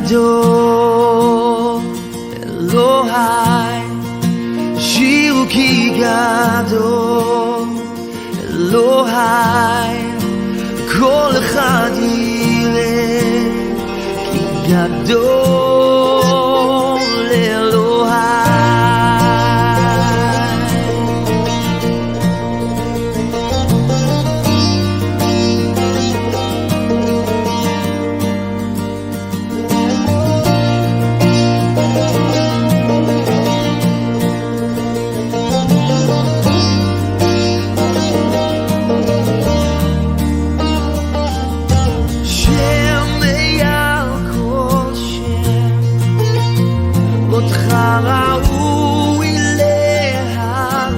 גדול, אלוהי, שירו כי גדול, אלוהי, כל אחד יראה כי גדול אלוהי. ראוי להלל,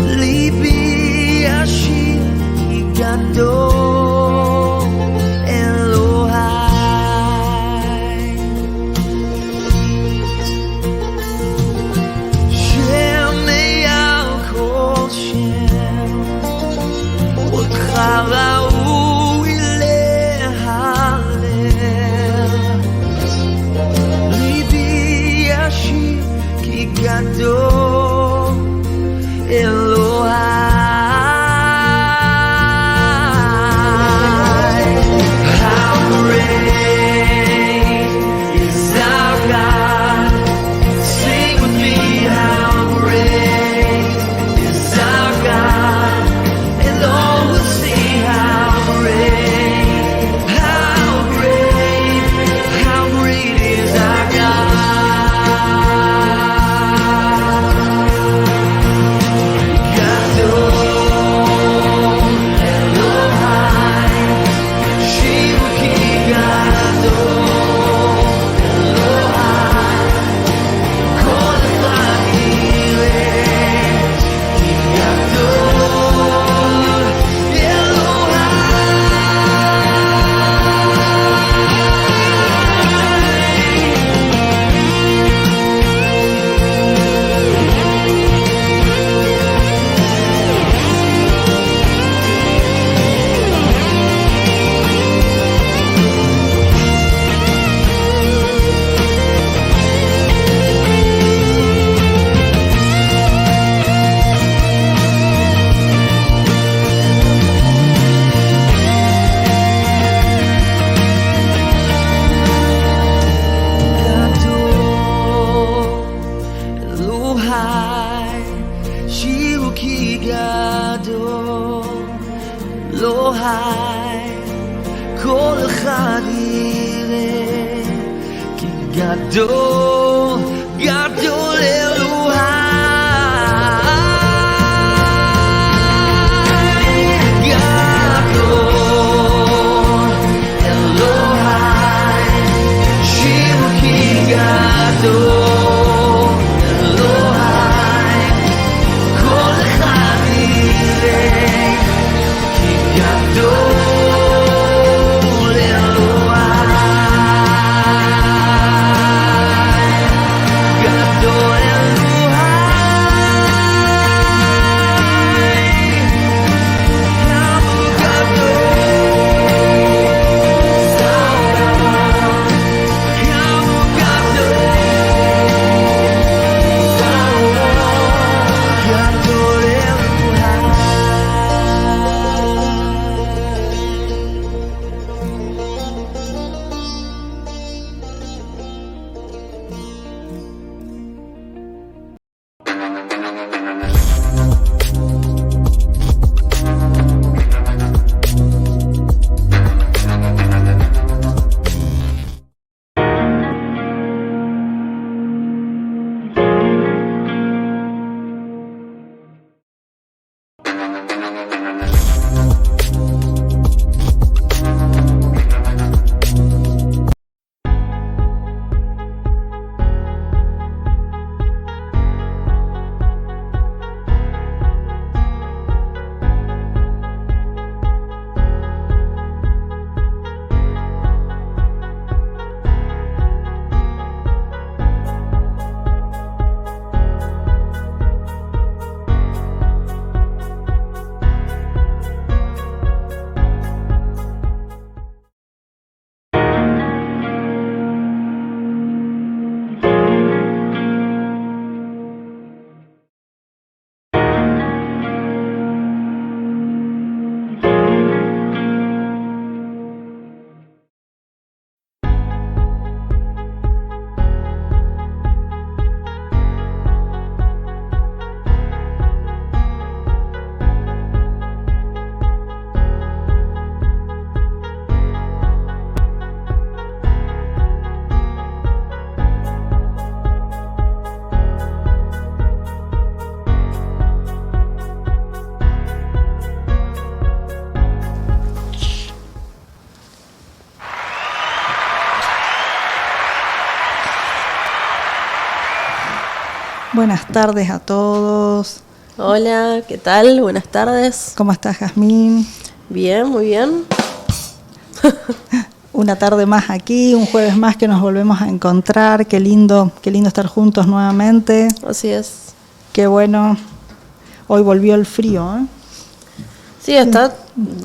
ליבי ישיר כי גדול אלוהי. שם מעל כל שם, אותך ראוי להלל, כי גדול אלוהי. How great is our God? Sing with me, how great is our God, and all will see how great is our God. שירו כי גדול אלוהי, כל אחד יראה כי גדול גדול אלוהי. גדול אלוהי, שירו כי גדול גדול Buenas tardes a todos. Hola, ¿qué tal? Buenas tardes. ¿Cómo estás, Jazmín? Bien, muy bien. Una tarde más aquí, un jueves más que nos volvemos a encontrar. Qué lindo estar juntos nuevamente. Así es. Qué bueno. Hoy volvió el frío, ¿eh? Sí, está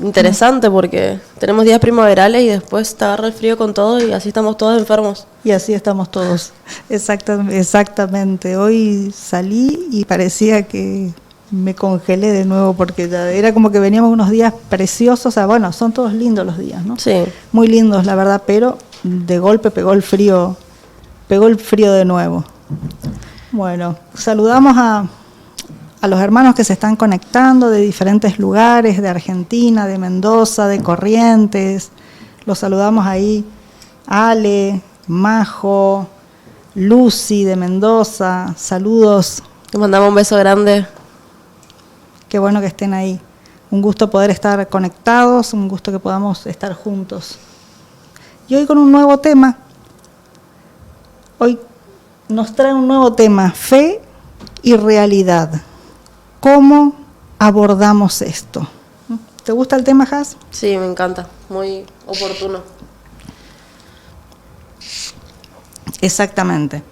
interesante porque tenemos días primaverales y después te agarra el frío con todo y así estamos todos enfermos. Y así estamos todos. Exactamente. Hoy salí y parecía que me congelé de nuevo porque ya era como que veníamos unos días preciosos. O sea, bueno, son todos lindos los días, ¿no? Sí. Muy lindos, la verdad, pero de golpe pegó el frío de nuevo. Bueno, saludamos a los hermanos que se están conectando de diferentes lugares, de Argentina, de Mendoza, de Corrientes. Los saludamos ahí, Ale, Majo, Lucy de Mendoza. Saludos. Te mandamos un beso grande. Qué bueno que estén ahí. Un gusto poder estar conectados, un gusto que podamos estar juntos. Y hoy con un nuevo tema. Hoy nos trae un nuevo tema, fe y realidad. ¿Cómo abordamos esto? ¿Te gusta el tema, Jaz? Sí, me encanta. Muy oportuno. Exactamente.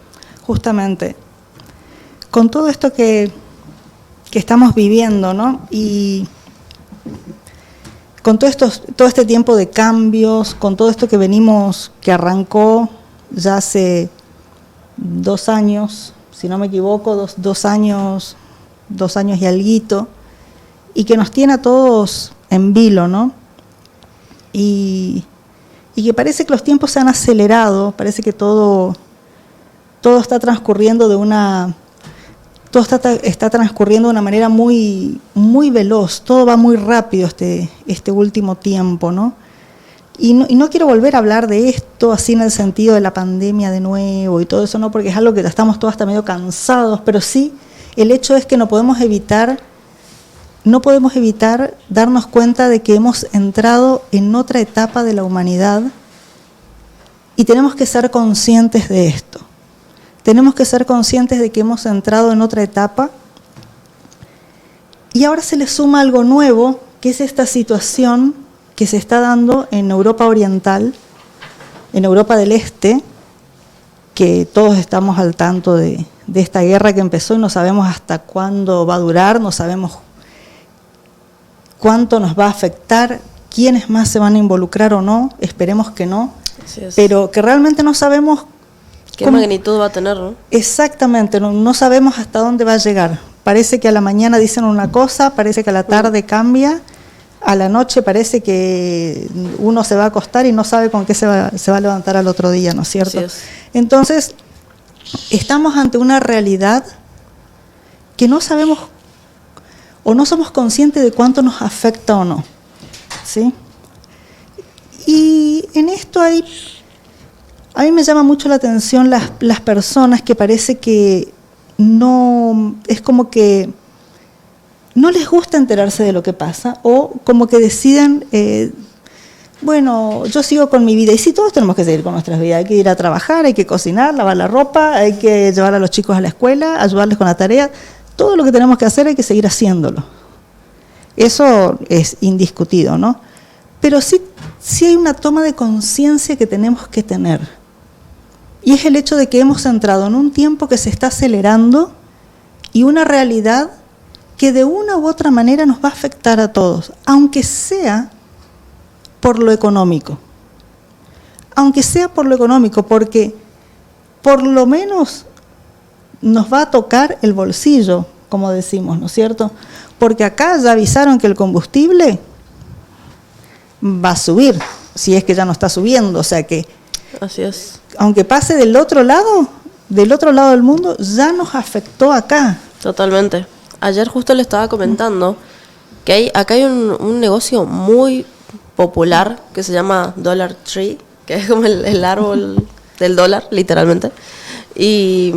Justamente. Con todo esto que estamos viviendo, ¿no? Y con todo este tiempo de cambios, con todo esto que arrancó ya hace 2 años, si no me equivoco, dos años y alguito, y que nos tiene a todos en vilo, ¿no? Y que parece que los tiempos se han acelerado, parece que todo está transcurriendo está transcurriendo de una manera muy, muy veloz, todo va muy rápido este último tiempo, ¿no? Y no quiero volver a hablar de esto así en el sentido de la pandemia de nuevo y todo eso, ¿no? Porque es algo que estamos todos hasta medio cansados, pero sí el hecho es que no podemos evitar darnos cuenta de que hemos entrado en otra etapa de la humanidad y tenemos que ser conscientes de esto. Tenemos que ser conscientes de que hemos entrado en otra etapa y ahora se le suma algo nuevo, que es esta situación que se está dando en Europa Oriental, en Europa del Este, que todos estamos al tanto de esta guerra que empezó y no sabemos hasta cuándo va a durar, no sabemos cuánto nos va a afectar, quiénes más se van a involucrar o no, esperemos que no, pero que realmente no sabemos qué magnitud va a tener, ¿no? Exactamente, no sabemos hasta dónde va a llegar. Parece que a la mañana dicen una cosa, parece que a la tarde cambia, a la noche parece que uno se va a acostar y no sabe con qué se va a levantar al otro día, ¿no es cierto? Así es. Entonces, estamos ante una realidad que no sabemos o no somos conscientes de cuánto nos afecta o no, ¿sí? Y en esto a mí me llama mucho la atención las personas que parece que no, es como que no les gusta enterarse de lo que pasa o como que deciden, bueno, yo sigo con mi vida. Y sí, todos tenemos que seguir con nuestras vidas. Hay que ir a trabajar, hay que cocinar, lavar la ropa, hay que llevar a los chicos a la escuela, ayudarles con la tarea. Todo lo que tenemos que hacer hay que seguir haciéndolo. Eso es indiscutido, ¿no? Pero sí hay una toma de conciencia que tenemos que tener. Y es el hecho de que hemos entrado en un tiempo que se está acelerando y una realidad que de una u otra manera nos va a afectar a todos, aunque sea por lo económico. Aunque sea por lo económico, porque por lo menos nos va a tocar el bolsillo, como decimos, ¿no es cierto? Porque acá ya avisaron que el combustible va a subir, si es que ya no está subiendo, o sea que así es. Aunque pase del otro lado del mundo, ya nos afectó acá. Totalmente. Ayer justo le estaba comentando que acá hay un negocio muy popular que se llama Dollar Tree, que es como el árbol del dólar, literalmente. Y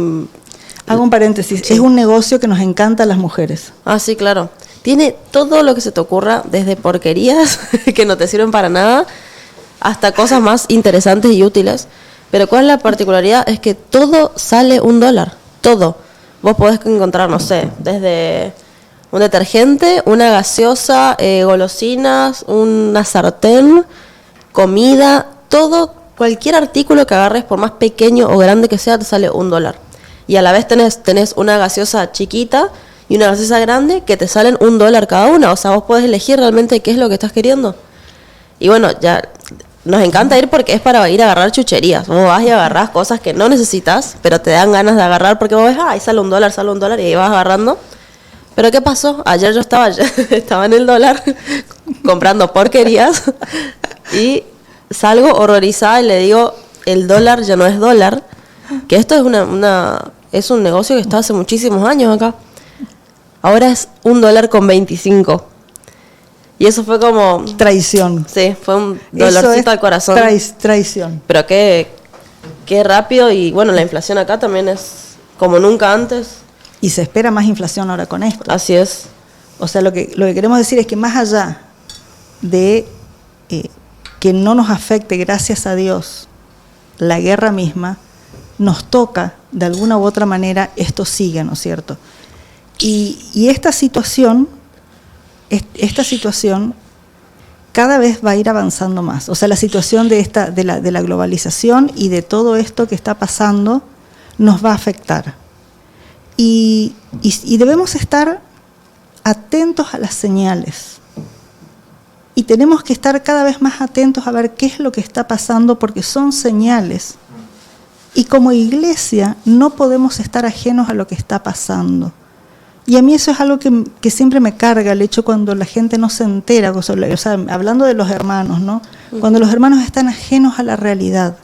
hago un paréntesis, sí. Es un negocio que nos encanta a las mujeres. Ah, sí, claro. Tiene todo lo que se te ocurra, desde porquerías que no te sirven para nada, hasta cosas más interesantes y útiles. Pero ¿cuál es la particularidad? Es que todo sale $1, todo. vos podés encontrar, no sé, desde un detergente, una gaseosa, golosinas, una sartén, comida, todo, cualquier artículo que agarres, por más pequeño o grande que sea, te sale $1. Y a la vez tenés una gaseosa chiquita y una gaseosa grande que te salen $1 cada una. O sea, vos podés elegir realmente qué es lo que estás queriendo. Y bueno, ya nos encanta ir porque es para ir a agarrar chucherías. Vos vas y agarrás cosas que no necesitas, pero te dan ganas de agarrar porque vos ves, ahí sale $1, y ahí vas agarrando. Pero ¿qué pasó? Ayer yo estaba en el dólar comprando porquerías y salgo horrorizada y le digo, el dólar ya no es dólar, que esto es un negocio que está hace muchísimos años acá. Ahora es $1.25. Y eso fue como... Traición. Sí, fue un dolorcito al corazón. Traición. Pero qué rápido, y bueno, la inflación acá también es como nunca antes. Y se espera más inflación ahora con esto. Así es. O sea, lo que queremos decir es que más allá de que no nos afecte, gracias a Dios, la guerra misma, nos toca, de alguna u otra manera, esto sigue, ¿no es cierto? Y esta situación cada vez va a ir avanzando más. O sea, la situación de la globalización y de todo esto que está pasando nos va a afectar. Y debemos estar atentos a las señales. Y tenemos que estar cada vez más atentos a ver qué es lo que está pasando, porque son señales. Y como iglesia no podemos estar ajenos a lo que está pasando. Y a mí eso es algo que siempre me carga, el hecho cuando la gente no se entera, o sea, hablando de los hermanos, ¿no? Cuando los hermanos están ajenos a la realidad.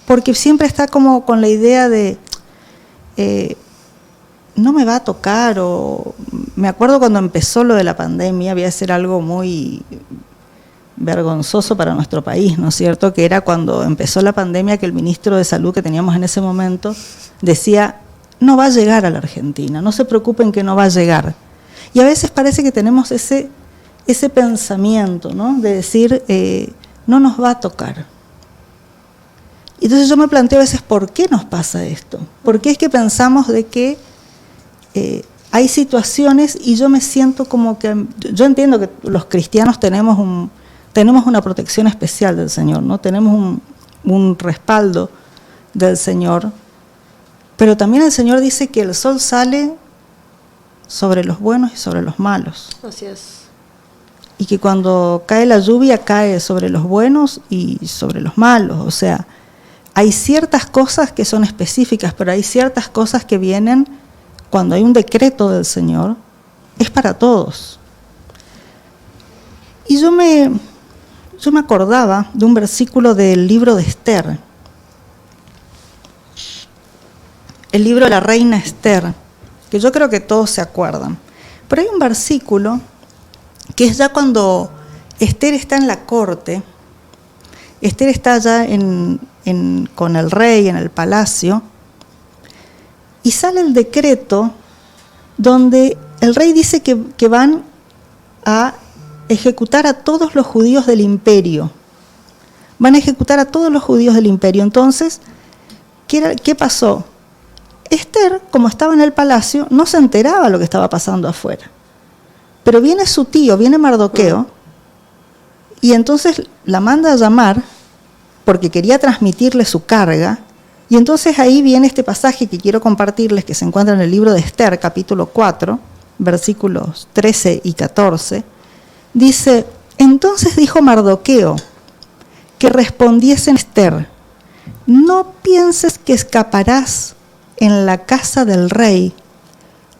Porque siempre está como con la idea de, no me va a tocar, o me acuerdo cuando empezó lo de la pandemia, había que ser algo muy vergonzoso para nuestro país, ¿no es cierto? Que era cuando empezó la pandemia, que el ministro de Salud que teníamos en ese momento decía, no va a llegar a la Argentina, no se preocupen que no va a llegar. Y a veces parece que tenemos ese pensamiento, ¿no? De decir, no nos va a tocar. Y entonces yo me planteo a veces, ¿por qué nos pasa esto? ¿Por qué es que pensamos de que hay situaciones y yo me siento como que... Yo entiendo que los cristianos tenemos una protección especial del Señor, ¿no? Tenemos un respaldo del Señor. Pero también el Señor dice que el sol sale sobre los buenos y sobre los malos. Así es. Y que cuando cae la lluvia cae sobre los buenos y sobre los malos. O sea, hay ciertas cosas que son específicas, pero hay ciertas cosas que vienen cuando hay un decreto del Señor, es para todos. Y yo me acordaba de un versículo del libro de Esther. El libro de la reina Esther, que yo creo que todos se acuerdan. Pero hay un versículo que es ya cuando Esther está en la corte, Esther está ya con el rey en el palacio, y sale el decreto donde el rey dice que van a ejecutar a todos los judíos del imperio. Van a ejecutar a todos los judíos del imperio. Entonces, ¿qué pasó? Esther, como estaba en el palacio, no se enteraba lo que estaba pasando afuera. Pero viene su tío, viene Mardoqueo, y entonces la manda a llamar porque quería transmitirle su carga. Y entonces ahí viene este pasaje que quiero compartirles, que se encuentra en el libro de Esther, capítulo 4, versículos 13 y 14. Dice, entonces dijo Mardoqueo que respondiese Esther, no pienses que escaparás en la casa del rey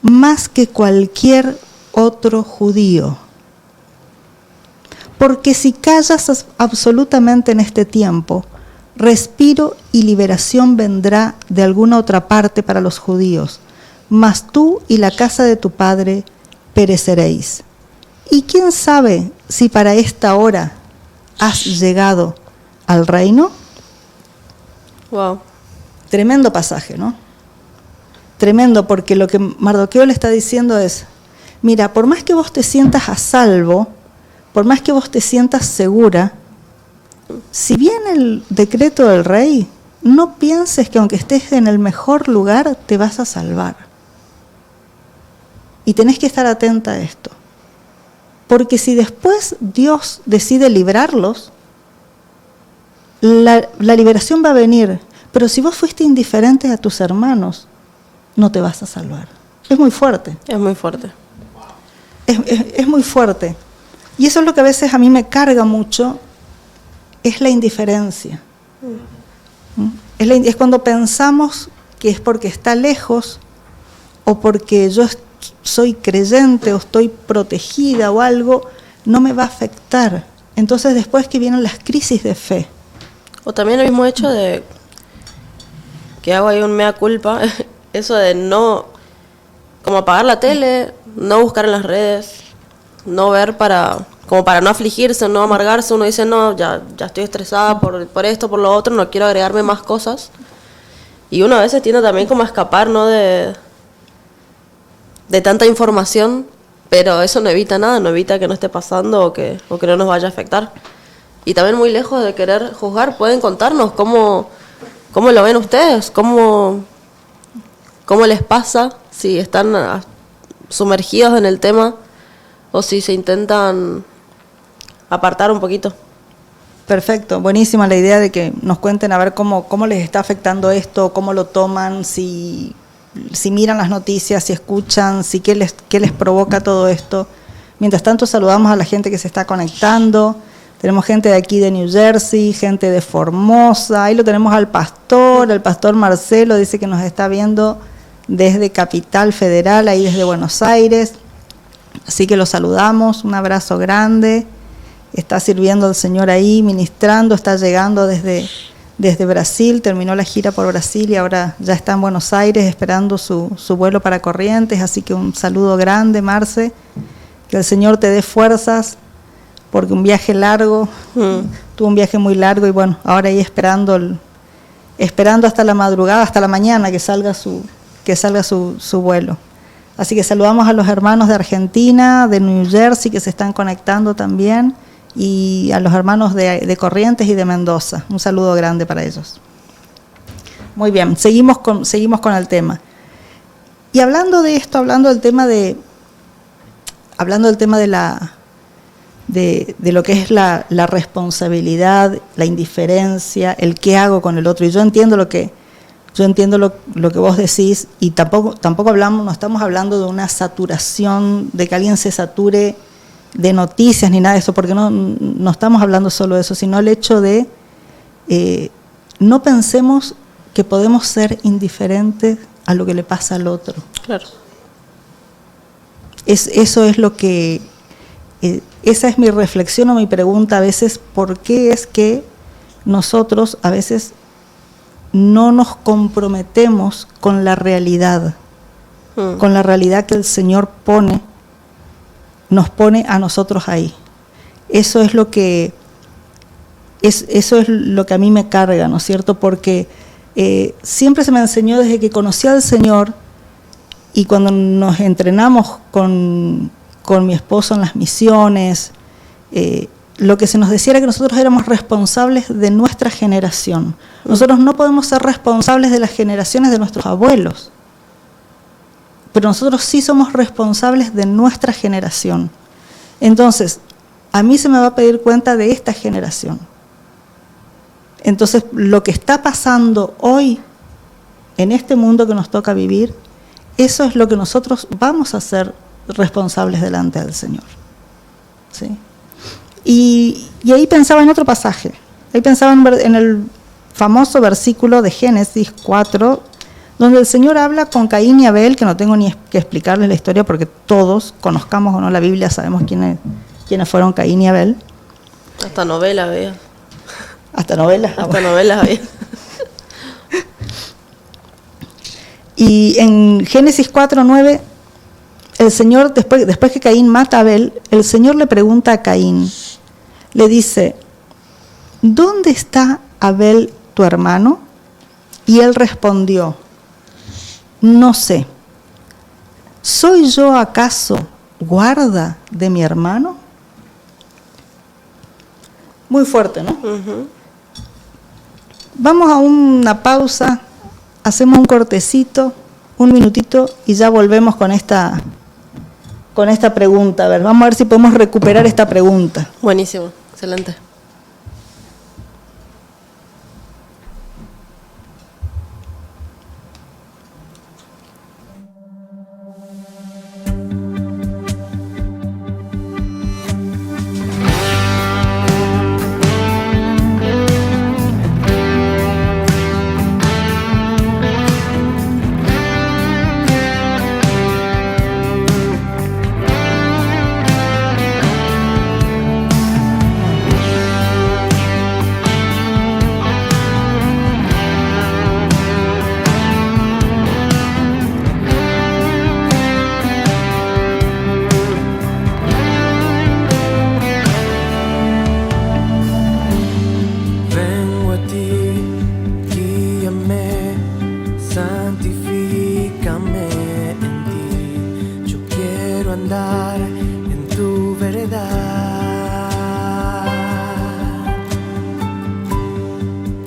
más que cualquier otro judío. Porque si callas absolutamente en este tiempo, respiro y liberación vendrá de alguna otra parte para los judíos, mas tú y la casa de tu padre pereceréis. Y quién sabe si para esta hora has llegado al reino. Wow. Tremendo pasaje, ¿no? Tremendo, porque lo que Mardoqueo le está diciendo es, mira, por más que vos te sientas a salvo, por más que vos te sientas segura, si viene el decreto del rey, no pienses que aunque estés en el mejor lugar te vas a salvar. Y tenés que estar atenta a esto. Porque si después Dios decide librarlos, la liberación va a venir. Pero si vos fuiste indiferente a tus hermanos, no te vas a salvar. Es muy fuerte. Es muy fuerte. Es muy fuerte. Y eso es lo que a veces a mí me carga mucho, es la indiferencia. Es cuando pensamos que es porque está lejos o porque yo soy creyente o estoy protegida o algo, no me va a afectar. Entonces después que vienen las crisis de fe. O también el mismo hecho de que hago ahí un mea culpa, eso de no, como apagar la tele, no buscar en las redes, no ver como para no afligirse, no amargarse. Uno dice, no, ya estoy estresada por esto, por lo otro, no quiero agregarme más cosas. Y uno a veces tiende también como a escapar, ¿no?, de tanta información, pero eso no evita nada, no evita que no esté pasando o que no nos vaya a afectar. Y también, muy lejos de querer juzgar, pueden contarnos cómo lo ven ustedes, cómo les pasa, si están sumergidos en el tema o si se intentan apartar un poquito. Perfecto, buenísima la idea de que nos cuenten a ver cómo les está afectando esto, cómo lo toman, si miran las noticias, si escuchan, qué les provoca todo esto. Mientras tanto, saludamos a la gente que se está conectando. Tenemos gente de aquí de New Jersey, gente de Formosa. Ahí lo tenemos al pastor Marcelo, dice que nos está viendo desde Capital Federal, ahí desde Buenos Aires. Así que lo saludamos, un abrazo grande. Está sirviendo al Señor ahí, ministrando, está llegando desde Brasil, terminó la gira por Brasil y ahora ya está en Buenos Aires esperando su vuelo para Corrientes. Así que un saludo grande, Marce, que el Señor te dé fuerzas, porque un viaje largo, tuvo un viaje muy largo y bueno, ahora ahí esperando hasta la madrugada, hasta la mañana que salga su vuelo. Así que saludamos a los hermanos de Argentina, de New Jersey, que se están conectando también, y a los hermanos de Corrientes y de Mendoza. Un saludo grande para ellos. Muy bien, seguimos con el tema. Y hablando de esto, hablando del tema de lo que es la responsabilidad, la indiferencia, el qué hago con el otro. Y yo entiendo lo que vos decís, y tampoco no estamos hablando de una saturación, de que alguien se sature de noticias ni nada de eso, porque no estamos hablando solo de eso, sino el hecho de no pensemos que podemos ser indiferentes a lo que le pasa al otro. Claro. Eso es lo que... esa es mi reflexión o mi pregunta a veces, ¿por qué es que nosotros a veces no nos comprometemos con la realidad, con la realidad que el Señor nos pone a nosotros ahí? Eso es lo que a mí me carga, ¿no es cierto? Porque siempre se me enseñó desde que conocí al Señor, y cuando nos entrenamos con mi esposo en las misiones, lo que se nos decía era que nosotros éramos responsables de nuestra generación. Nosotros no podemos ser responsables de las generaciones de nuestros abuelos, pero nosotros sí somos responsables de nuestra generación. Entonces, a mí se me va a pedir cuenta de esta generación. Entonces, lo que está pasando hoy en este mundo que nos toca vivir, eso es lo que nosotros vamos a ser responsables delante del Señor. ¿Sí? Y ahí pensaba en otro pasaje. Ahí pensaba en el famoso versículo de Génesis 4, donde el Señor habla con Caín y Abel, que no tengo ni que explicarles la historia porque todos, conozcamos o no la Biblia, sabemos quiénes fueron Caín y Abel. Hasta novelas había. ¿Hasta novelas? Hasta novelas había. Y en Génesis 4:9, el Señor, después que Caín mata a Abel, el Señor le pregunta a Caín, le dice, ¿dónde está Abel tu hermano? Y él respondió, no sé, ¿soy yo acaso guarda de mi hermano? Muy fuerte, ¿no? Uh-huh. Vamos a una pausa, hacemos un cortecito, un minutito, y ya volvemos con esta con esta pregunta. A ver, vamos a ver si podemos recuperar esta pregunta. Buenísimo, excelente. Vengo a ti, guíame, santifícame en ti. Yo quiero andar en tu verdad.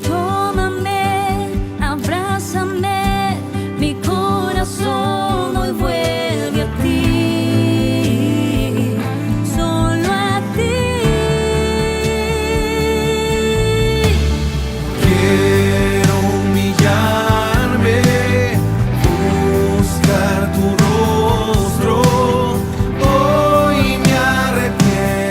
Tómame, abrázame, mi corazón hoy vuelve a ti, solo a ti. Quiero humillarme, buscar tu rostro. Hoy me arrepiento.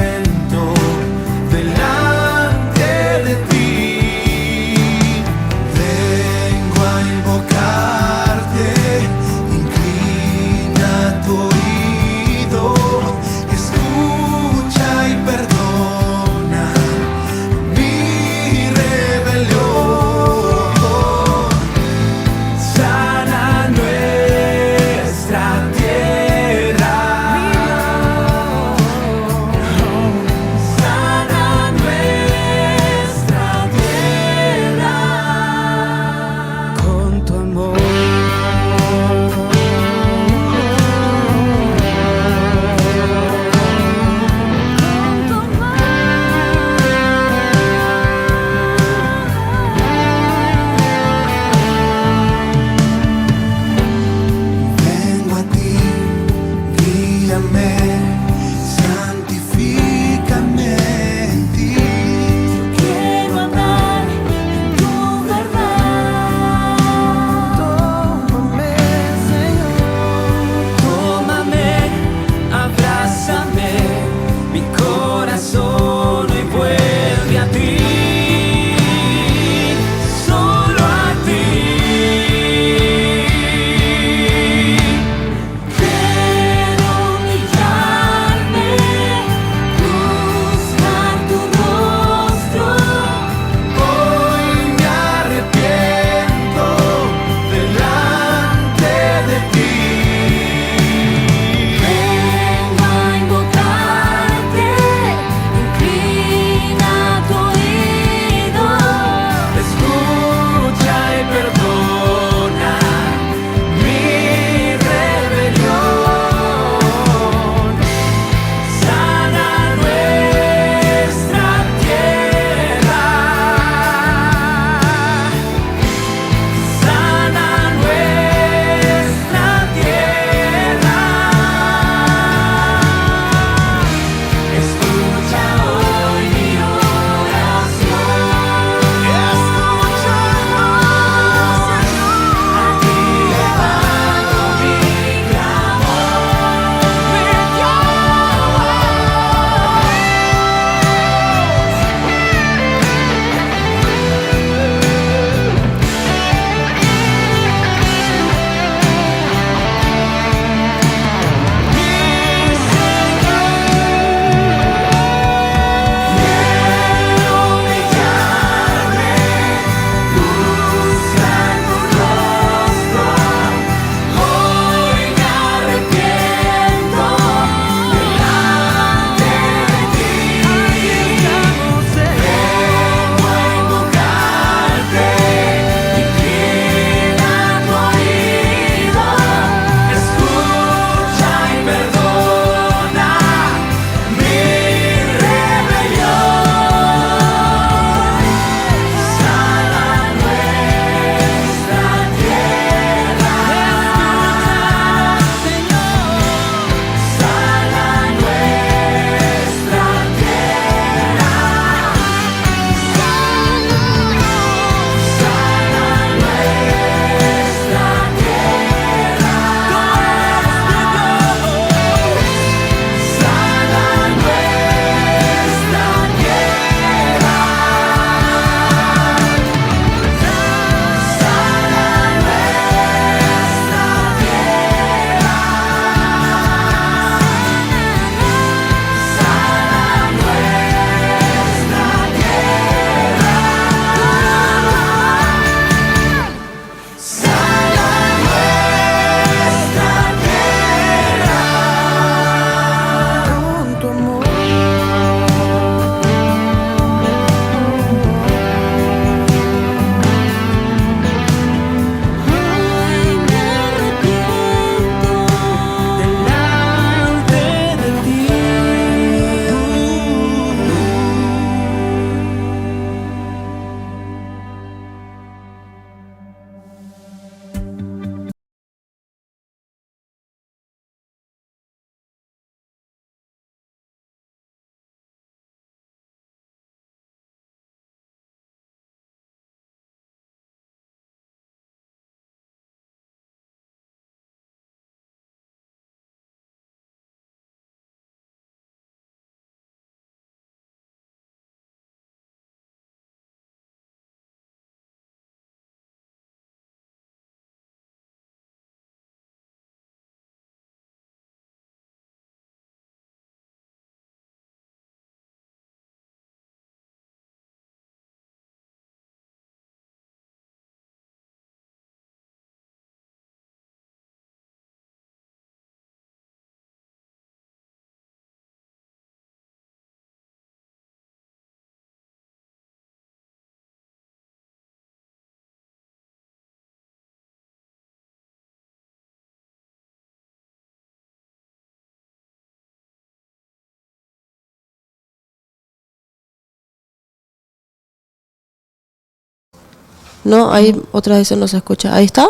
No, ahí otra vez no se escucha. ¿Ahí está?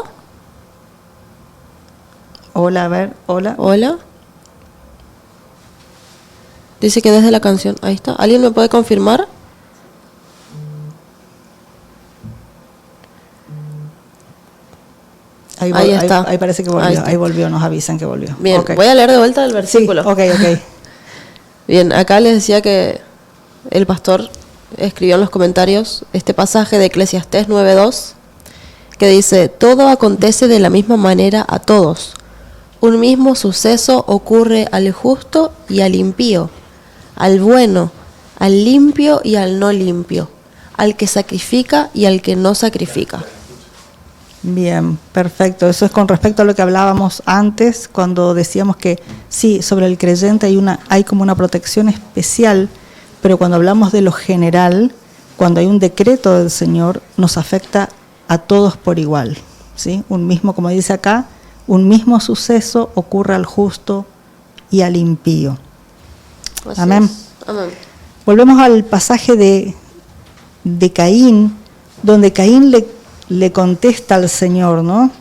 Hola, a ver, hola. Hola. Dice que desde la canción. Ahí está. ¿Alguien me puede confirmar? Ahí está. Ahí parece que Ahí volvió. está. Ahí volvió, nos avisan que volvió. Bien, Ok. voy a leer de vuelta el Sí, versículo. ok. Bien, acá les decía que el pastor escribió en los comentarios este pasaje de Eclesiastés 9:2 que dice: todo acontece de la misma manera a todos. Un mismo suceso ocurre al justo y al impío, al bueno, al limpio y al no limpio, al que sacrifica y al que no sacrifica. Bien, perfecto. Eso es con respecto a lo que hablábamos antes, cuando decíamos que sí, sobre el creyente hay como una protección especial, pero cuando hablamos de lo general, cuando hay un decreto del Señor, nos afecta a todos por igual, ¿sí? Un mismo, como dice acá, un mismo suceso ocurre al justo y al impío. Así Amén. es. Amén. Volvemos al pasaje de Caín, donde Caín le contesta al Señor, ¿no?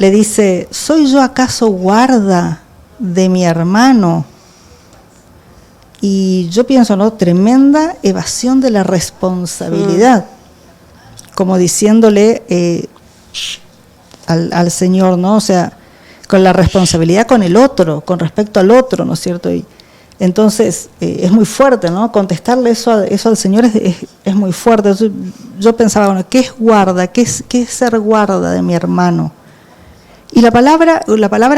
Le dice: ¿soy yo acaso guarda de mi hermano? Y yo pienso, ¿no? Tremenda evasión de la responsabilidad. Como diciéndole al Señor, ¿no? O sea, con la responsabilidad con el otro, con respecto al otro, ¿no es cierto? Y entonces es muy fuerte, ¿no? Contestarle eso al Señor es muy fuerte. Yo pensaba, bueno, ¿qué es guarda? ¿Qué es ser guarda de mi hermano? Y la palabra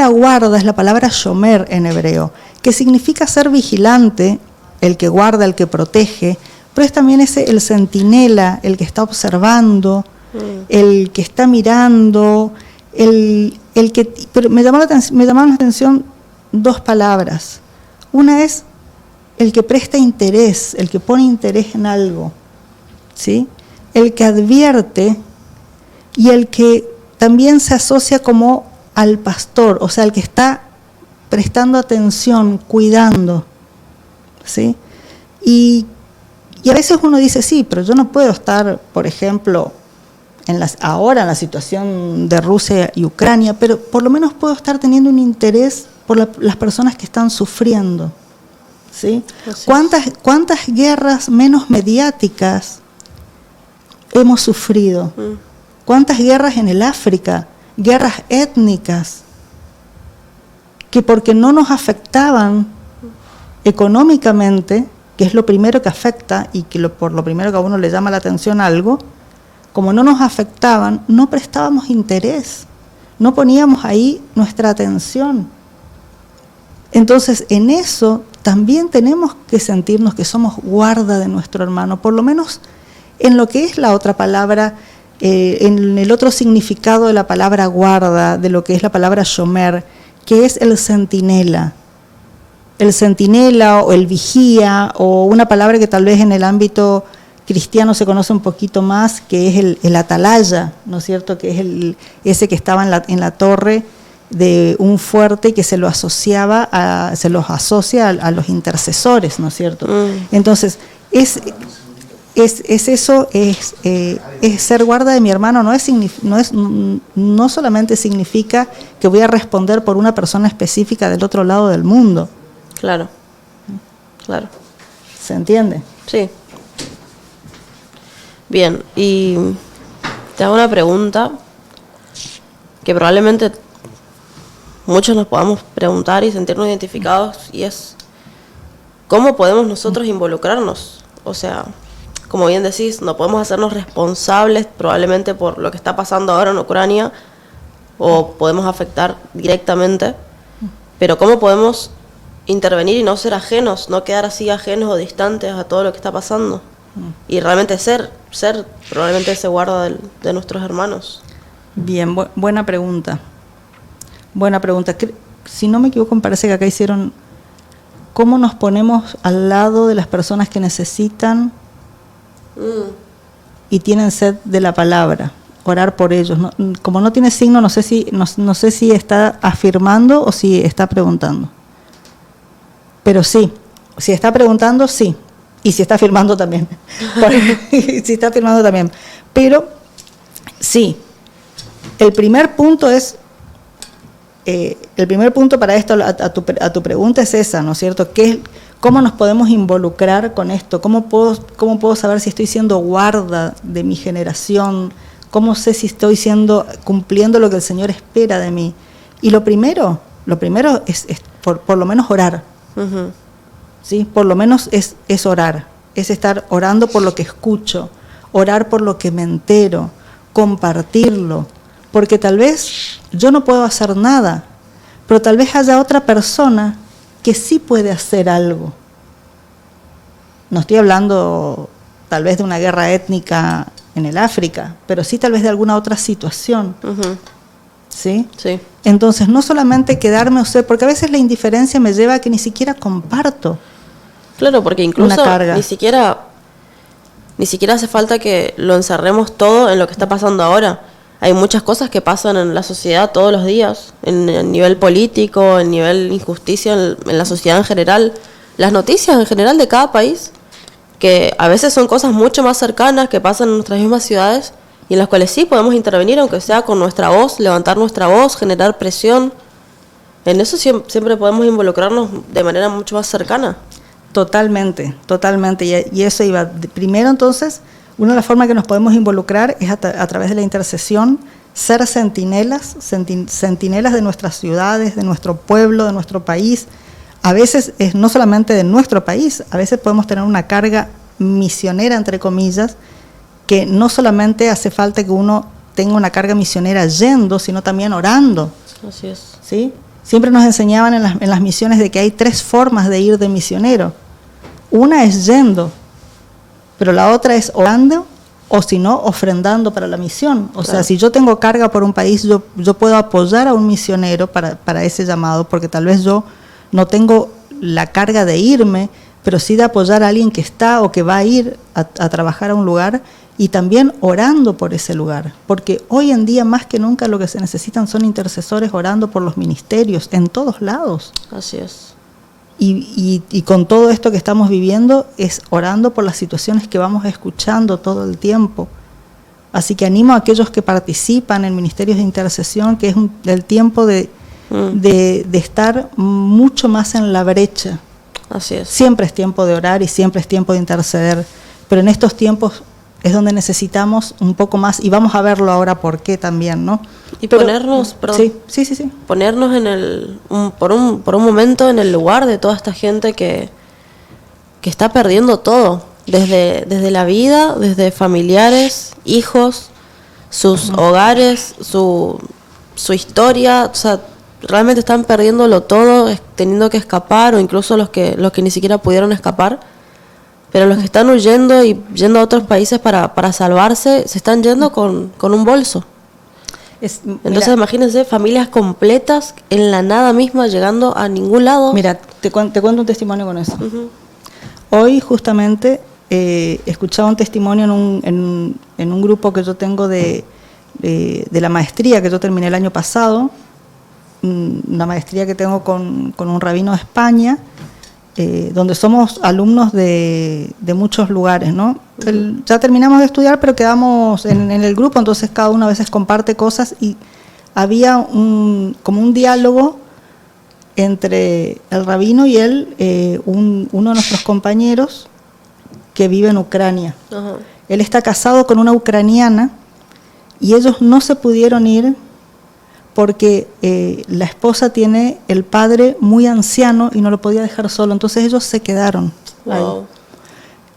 guarda es la palabra shomer en hebreo, que significa ser vigilante, el que guarda, el que protege, pero es también el centinela, el que está observando, el que está mirando, pero me llamaron la atención dos palabras. Una es el que presta interés, el que pone interés en algo, ¿sí? El que advierte y el que también se asocia como al pastor, o sea, el que está prestando atención, cuidando, ¿sí? Y a veces uno dice, sí, pero yo no puedo estar, por ejemplo, ahora en la situación de Rusia y Ucrania, pero por lo menos puedo estar teniendo un interés por las personas que están sufriendo, ¿sí? ¿Cuántas guerras menos mediáticas hemos sufrido? ¿Cuántas guerras en el África? Guerras étnicas, que porque no nos afectaban económicamente, que es lo primero que afecta y que por lo primero que a uno le llama la atención algo, como no nos afectaban, no prestábamos interés, no poníamos ahí nuestra atención. Entonces, en eso también tenemos que sentirnos que somos guarda de nuestro hermano, por lo menos en lo que es la otra palabra, en el otro significado de la palabra guarda, de lo que es la palabra shomer, que es el centinela. El centinela o el vigía, o una palabra que tal vez en el ámbito cristiano se conoce un poquito más, que es el atalaya, ¿no es cierto? Que es ese que estaba en la torre de un fuerte, que se los asocia a los intercesores, ¿no es cierto? Entonces, es ser guarda de mi hermano, no solamente significa que voy a responder por una persona específica del otro lado del mundo. Claro, claro. ¿Se entiende? Sí. Bien, y te hago una pregunta que probablemente muchos nos podamos preguntar y sentirnos identificados, y es: ¿cómo podemos nosotros involucrarnos? O sea, como bien decís, no podemos hacernos responsables probablemente por lo que está pasando ahora en Ucrania, o podemos afectar directamente, pero ¿cómo podemos intervenir y no ser ajenos, no quedar así ajenos o distantes a todo lo que está pasando? Y realmente ser probablemente ese guarda de nuestros hermanos. Bien, buena pregunta. Buena pregunta. Si no me equivoco, me parece que acá hicieron cómo nos ponemos al lado de las personas que necesitan y tienen sed de la palabra. Orar por ellos. Como no tiene signo, no sé si está afirmando o si está preguntando. Pero sí, si está preguntando, sí. Y si está afirmando también. Si está afirmando también. Pero Sí. El primer punto es, el primer punto para esto, a tu pregunta es esa, ¿no es cierto? ¿Cómo nos podemos involucrar con esto? ¿Cómo puedo saber si estoy siendo guarda de mi generación? ¿Cómo sé si estoy cumpliendo lo que el Señor espera de mí? Y lo primero es por lo menos orar. Ujú. ¿Sí? Por lo menos es orar, es estar orando por lo que escucho, orar por lo que me entero, compartirlo, porque tal vez yo no puedo hacer nada, pero tal vez haya otra persona que sí puede hacer algo. No estoy hablando tal vez de una guerra étnica en el África, pero sí tal vez de alguna otra situación. Ujú. ¿Sí? Sí. Entonces, no solamente quedarme, porque a veces la indiferencia me lleva a que ni siquiera comparto. Claro, porque incluso Una carga. ni siquiera hace falta que lo encerremos todo en lo que está pasando ahora. Hay muchas cosas que pasan en la sociedad todos los días, en el nivel político, en nivel injusticia, en la sociedad en general. Las noticias en general de cada país, que a veces son cosas mucho más cercanas que pasan en nuestras mismas ciudades, y en las cuales sí podemos intervenir, aunque sea con nuestra voz, levantar nuestra voz, generar presión. En eso siempre podemos involucrarnos de manera mucho más cercana. Totalmente. Y eso iba. Primero, entonces, una de las formas que nos podemos involucrar es a través de la intercesión, ser centinelas de nuestras ciudades, de nuestro pueblo, de nuestro país. A veces es no solamente de nuestro país, a veces podemos tener una carga misionera, entre comillas, que no solamente hace falta que uno tenga una carga misionera yendo, sino también orando. Así es. ¿Sí? Siempre nos enseñaban en las misiones de que hay 3 formas de ir de misionero. Una es yendo, pero la otra es orando, o si no, ofrendando para la misión. O sea, si yo tengo carga por un país, yo puedo apoyar a un misionero para ese llamado, porque tal vez yo no tengo la carga de irme, pero sí de apoyar a alguien que está o que va a ir a trabajar a un lugar, y también orando por ese lugar, porque hoy en día más que nunca lo que se necesitan son intercesores orando por los ministerios en todos lados. Así es. Y con todo esto que estamos viviendo es orando por las situaciones que vamos escuchando todo el tiempo. Así que animo a aquellos que participan en ministerios de intercesión, que es el tiempo de estar mucho más en la brecha. Así es. Siempre es tiempo de orar y siempre es tiempo de interceder, pero en estos tiempos es donde necesitamos un poco más, y vamos a verlo ahora por qué también, ¿no? Y ponernos, sí. Ponernos por un momento en el lugar de toda esta gente que está perdiendo todo, desde la vida, desde familiares, hijos, sus hogares, su historia, o sea, realmente están perdiéndolo todo, teniendo que escapar, o incluso los que ni siquiera pudieron escapar. Pero los que están huyendo y yendo a otros países para salvarse, se están yendo con un bolso. Entonces imagínense, familias completas en la nada misma, llegando a ningún lado. Mira, te cuento un testimonio con eso. Uh-huh. Hoy justamente escuchaba un testimonio en un grupo que yo tengo de la maestría que yo terminé el año pasado, una maestría que tengo con un rabino de España, donde somos alumnos de muchos lugares, ¿no? Ya terminamos de estudiar, pero quedamos en el grupo, entonces cada uno a veces comparte cosas, y había como un diálogo entre el rabino y él, uno de nuestros compañeros que vive en Ucrania. Uh-huh. Él está casado con una ucraniana y ellos no se pudieron ir porque la esposa tiene el padre muy anciano y no lo podía dejar solo, entonces ellos se quedaron ahí. Wow.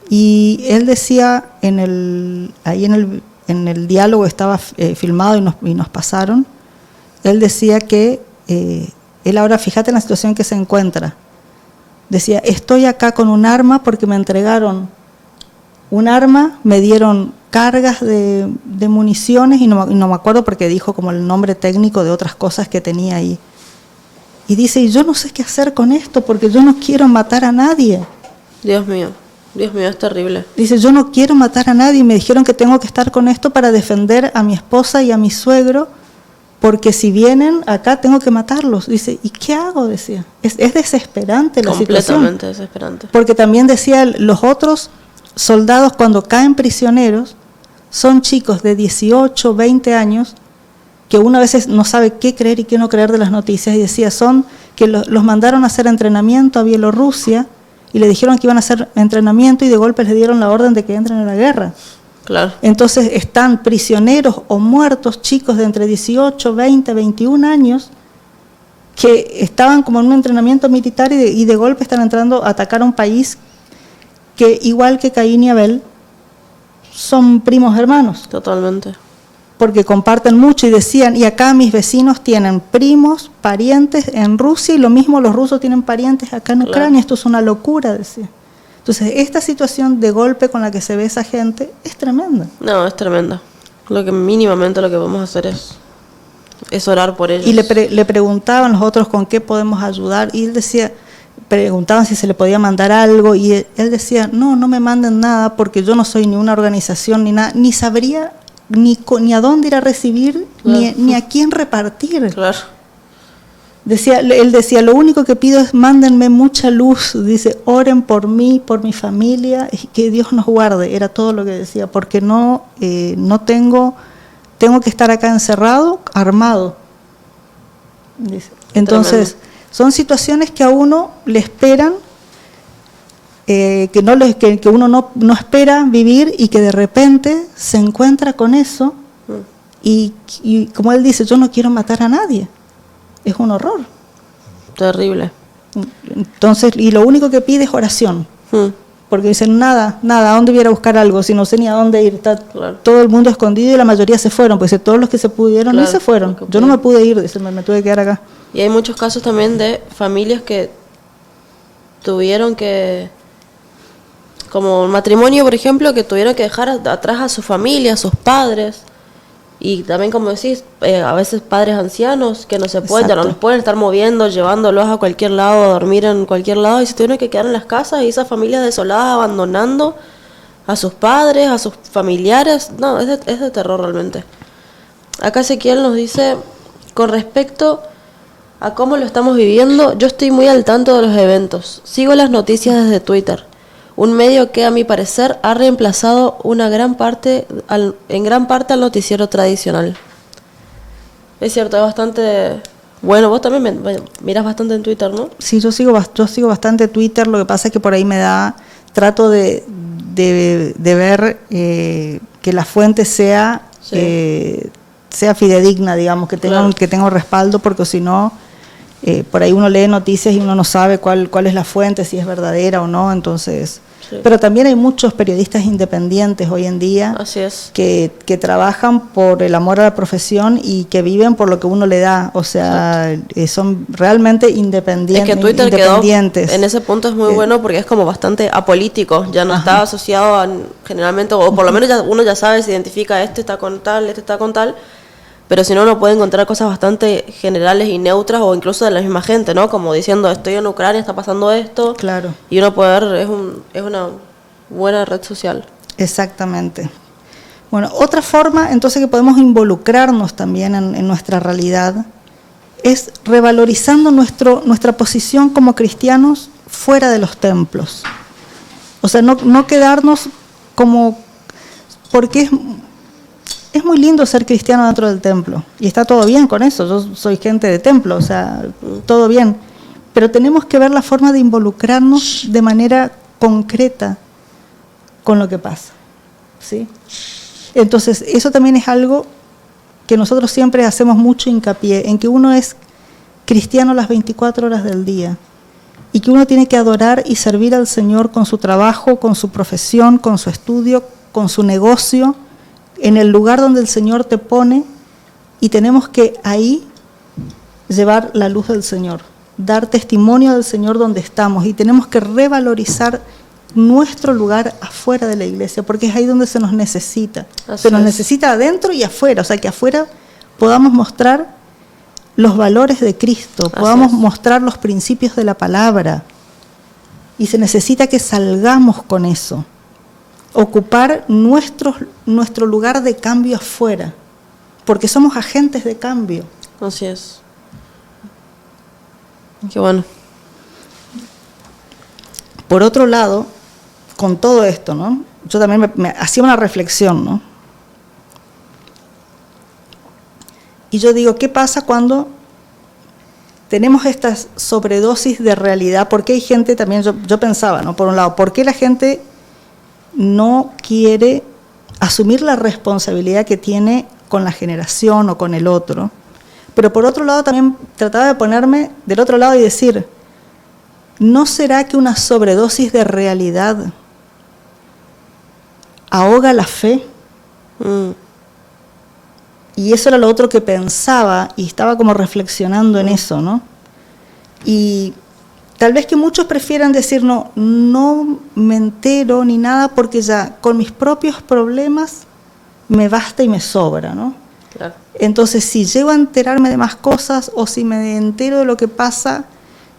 Y él decía, en el diálogo estaba filmado y nos pasaron, él decía que él ahora, fíjate en la situación que se encuentra, decía, estoy acá con un arma porque me entregaron un arma, me dieron cargas de municiones y no me acuerdo porque dijo como el nombre técnico de otras cosas que tenía ahí. Y dice, y yo no sé qué hacer con esto porque yo no quiero matar a nadie. Dios mío, es terrible. Dice, yo no quiero matar a nadie, me dijeron que tengo que estar con esto para defender a mi esposa y a mi suegro, porque si vienen acá tengo que matarlos. Dice, ¿y qué hago? Decía, es desesperante la situación. Completamente desesperante. Porque también decía, los otros soldados cuando caen prisioneros, son chicos de 18, 20 años, que uno a veces no sabe qué creer y qué no creer de las noticias, y decía, son que los mandaron a hacer entrenamiento a Bielorrusia, y le dijeron que iban a hacer entrenamiento, y de golpe les dieron la orden de que entren en la guerra. Claro. Entonces están prisioneros o muertos chicos de entre 18, 20, 21 años, que estaban como en un entrenamiento militar y de golpe están entrando a atacar a un país que, igual que Caín y Abel, son primos hermanos, Totalmente. porque comparten mucho, y decían, y acá mis vecinos tienen primos, parientes en Rusia, y lo mismo los rusos tienen parientes acá en Claro. Ucrania, esto es una locura, decía. Entonces, esta situación de golpe con la que se ve esa gente es tremenda. No, es tremenda. Mínimamente lo que podemos hacer es orar por ellos. Y le preguntaban los otros con qué podemos ayudar, y él decía, preguntaban si se le podía mandar algo, y él decía, no me manden nada, porque yo no soy ni una organización ni nada, ni sabría ni a dónde ir a recibir, Claro. ni a quién repartir. Claro. Él decía, lo único que pido es mándenme mucha luz, dice, oren por mí, por mi familia, y que Dios nos guarde, era todo lo que decía, porque no tengo que estar acá encerrado, armado. Dice. Entonces, Tremendo. son situaciones que a uno le esperan, que uno no espera vivir, y que de repente se encuentra con eso, y como él dice, yo no quiero matar a nadie. Es un horror. Terrible. Entonces, y lo único que pide es oración, porque dicen, nada, ¿a dónde voy a ir a buscar algo? Si no sé ni a dónde ir, está Claro. todo el mundo escondido, y la mayoría se fueron, pues todos los que se pudieron, Claro, y se fueron. los que Yo no me pudieron. pude ir, dice, me tuve que quedar acá. Y hay muchos casos también de familias que tuvieron que, como un matrimonio, por ejemplo, que tuvieron que dejar atrás a su familia, a sus padres. Y también, como decís, a veces padres ancianos que no se pueden, ya no Exacto. los pueden estar moviendo, llevándolos a cualquier lado, a dormir en cualquier lado, y se tuvieron que quedar en las casas, y esas familias desoladas abandonando a sus padres, a sus familiares. No, es de terror realmente. Acá Ezequiel nos dice, con respecto a cómo lo estamos viviendo, yo estoy muy al tanto de los eventos. Sigo las noticias desde Twitter, un medio que a mi parecer ha reemplazado en gran parte al noticiero tradicional. Es cierto, es bastante bueno. Vos también miras bastante en Twitter, ¿no? Sí, yo sigo bastante Twitter, lo que pasa es que por ahí trato de ver que la fuente sea fidedigna, digamos, que tenga un respaldo, porque si no, por ahí uno lee noticias y uno no sabe cuál es la fuente, si es verdadera o no, entonces... Sí. Pero también hay muchos periodistas independientes hoy en día Así es. que trabajan por el amor a la profesión y que viven por lo que uno le da, o sea, son realmente Es independientes. que Twitter quedó, en ese punto es muy bueno porque es como bastante apolítico, ya no está asociado generalmente, o por lo menos uno ya sabe, se identifica, este está con tal, pero si no, uno puede encontrar cosas bastante generales y neutras, o incluso de la misma gente, ¿no? Como diciendo, estoy en Ucrania, está pasando esto. Claro. Y uno puede ver, es una buena red social. Exactamente. Bueno, otra forma entonces que podemos involucrarnos también en nuestra realidad es revalorizando nuestra posición como cristianos fuera de los templos. O sea, no quedarnos como... porque es muy lindo ser cristiano dentro del templo, y está todo bien con eso, yo soy gente de templo, o sea, todo bien, pero tenemos que ver la forma de involucrarnos de manera concreta con lo que pasa, ¿sí? Entonces, eso también es algo que nosotros siempre hacemos mucho hincapié, en que uno es cristiano las 24 horas del día, y que uno tiene que adorar y servir al Señor con su trabajo, con su profesión, con su estudio, con su negocio, en el lugar donde el Señor te pone, y tenemos que ahí llevar la luz del Señor, dar testimonio del Señor donde estamos, y tenemos que revalorizar nuestro lugar afuera de la iglesia, porque es ahí donde se nos necesita. Se nos necesita adentro y afuera, o sea, que afuera podamos mostrar los valores de Cristo, podamos mostrar los principios de la palabra, y se necesita que salgamos con eso. Ocupar nuestro lugar de cambio afuera, porque somos agentes de cambio. Así es. Qué bueno. Por otro lado, con todo esto, ¿no? Yo también me hacía una reflexión, ¿no? Y yo digo, ¿qué pasa cuando tenemos estas sobredosis de realidad? Porque hay gente también, yo pensaba, ¿no? Por un lado, ¿por qué la gente no quiere asumir la responsabilidad que tiene con la generación o con el otro? Pero por otro lado también trataba de ponerme del otro lado y decir, ¿no será que una sobredosis de realidad ahoga la fe? Y eso era lo otro que pensaba y estaba como reflexionando en eso, ¿no? Y tal vez que muchos prefieran decir, no me entero ni nada porque ya con mis propios problemas me basta y me sobra, ¿no? Claro. Entonces, si llego a enterarme de más cosas o si me entero de lo que pasa,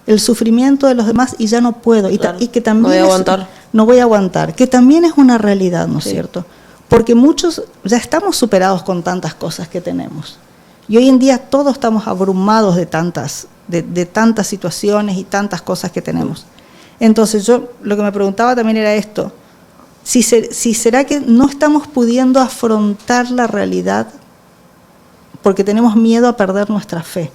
el sufrimiento de los demás y ya no puedo. Claro. Y que también No voy a aguantar. No voy a aguantar, que también es una realidad, ¿no es cierto? Porque muchos ya estamos superados con tantas cosas que tenemos. Y hoy en día todos estamos abrumados de tantas situaciones y tantas cosas que tenemos. Entonces yo lo que me preguntaba también era esto, si será que no estamos pudiendo afrontar la realidad porque tenemos miedo a perder nuestra fe.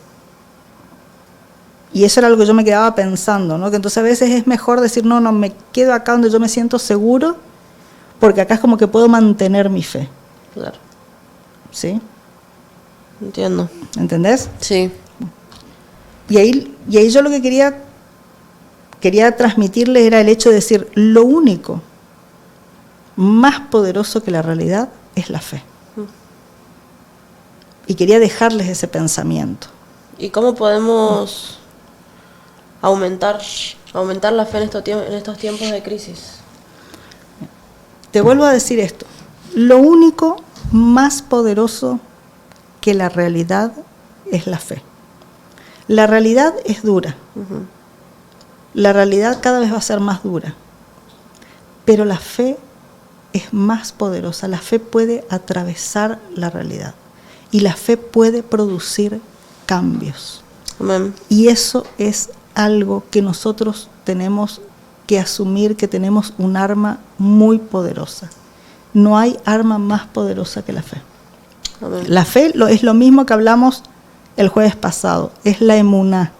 Y eso era algo que yo me quedaba pensando, ¿no? Que entonces a veces es mejor decir, no, me quedo acá donde yo me siento seguro, porque acá es como que puedo mantener mi fe. Claro. ¿Sí? Entiendo. ¿Entendés? Sí. Y ahí yo lo que quería transmitirles era el hecho de decir, lo único más poderoso que la realidad es la fe. Y quería dejarles ese pensamiento. ¿Y cómo podemos aumentar la fe en estos tiempos de crisis? Te vuelvo a decir esto, lo único más poderoso que la realidad es la fe. La realidad es dura, la realidad cada vez va a ser más dura, pero la fe es más poderosa, la fe puede atravesar la realidad y la fe puede producir cambios. Amén. Y eso es algo que nosotros tenemos que asumir, que tenemos un arma muy poderosa. No hay arma más poderosa que la fe. Amén. La fe es lo mismo que hablamos el jueves pasado, es la emuná.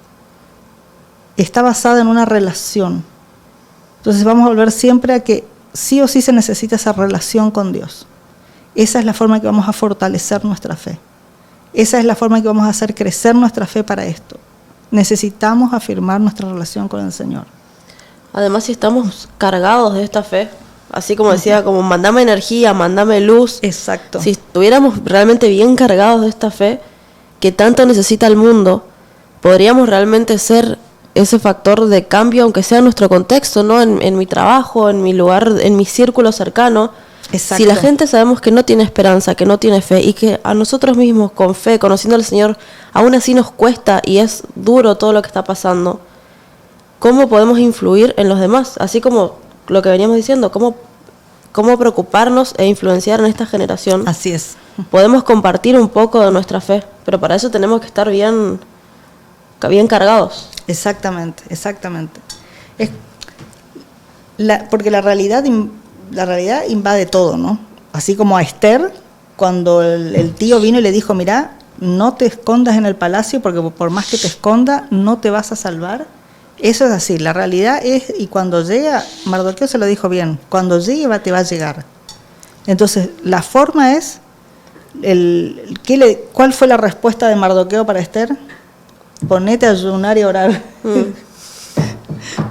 Está basada en una relación. Entonces vamos a volver siempre a que sí o sí se necesita esa relación con Dios. Esa es la forma en que vamos a fortalecer nuestra fe. Esa es la forma en que vamos a hacer crecer nuestra fe para esto. Necesitamos afirmar nuestra relación con el Señor. Además, si estamos cargados de esta fe, así como decía, como mandame energía, mandame luz. Exacto. Si estuviéramos realmente bien cargados de esta fe, que tanto necesita el mundo, podríamos realmente ser ese factor de cambio, aunque sea en nuestro contexto, ¿no? En mi trabajo, en mi lugar, en mi círculo cercano. Exacto. Si la gente sabemos que no tiene esperanza, que no tiene fe, y que a nosotros mismos con fe, conociendo al Señor, aún así nos cuesta y es duro todo lo que está pasando, ¿cómo podemos influir en los demás? Así como lo que veníamos diciendo, ¿cómo preocuparnos e influenciar en esta generación? Así es. Podemos compartir un poco de nuestra fe, pero para eso tenemos que estar bien cargados. Exactamente. Porque la realidad invade todo, ¿no? Así como a Esther, cuando el tío vino y le dijo, mira, no te escondas en el palacio porque por más que te esconda, no te vas a salvar. Eso es así, la realidad es, y cuando llega, Mardoqueo se lo dijo bien, cuando llegue te va a llegar. Entonces, la forma es, ¿cuál fue la respuesta de Mardoqueo para Esther? Ponete a ayunar y a orar.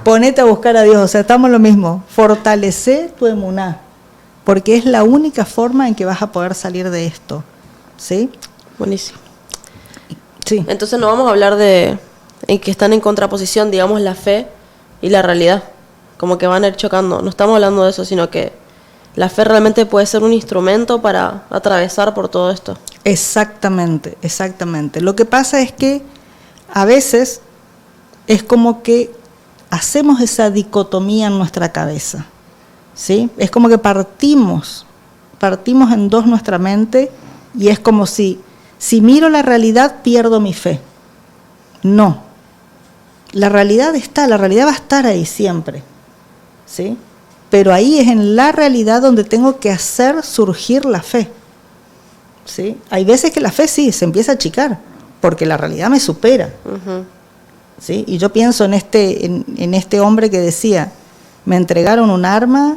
Ponete a buscar a Dios, o sea, estamos lo mismo. Fortalece tu emuná, porque es la única forma en que vas a poder salir de esto. ¿Sí? Buenísimo. Sí. Entonces no vamos a hablar en que están en contraposición, digamos, la fe y la realidad, como que van a ir chocando. No estamos hablando de eso, sino que la fe realmente puede ser un instrumento para atravesar por todo esto. Exactamente. Lo que pasa es que a veces es como que hacemos esa dicotomía en nuestra cabeza, ¿sí? Es como que partimos en dos nuestra mente y es como si miro la realidad pierdo mi fe. No, la realidad va a estar ahí siempre, ¿sí? Pero ahí es en la realidad donde tengo que hacer surgir la fe. ¿sí? Hay veces que la fe sí se empieza a achicar, porque la realidad me supera. Ujú. ¿Sí? Y yo pienso en este hombre que decía, me entregaron un arma,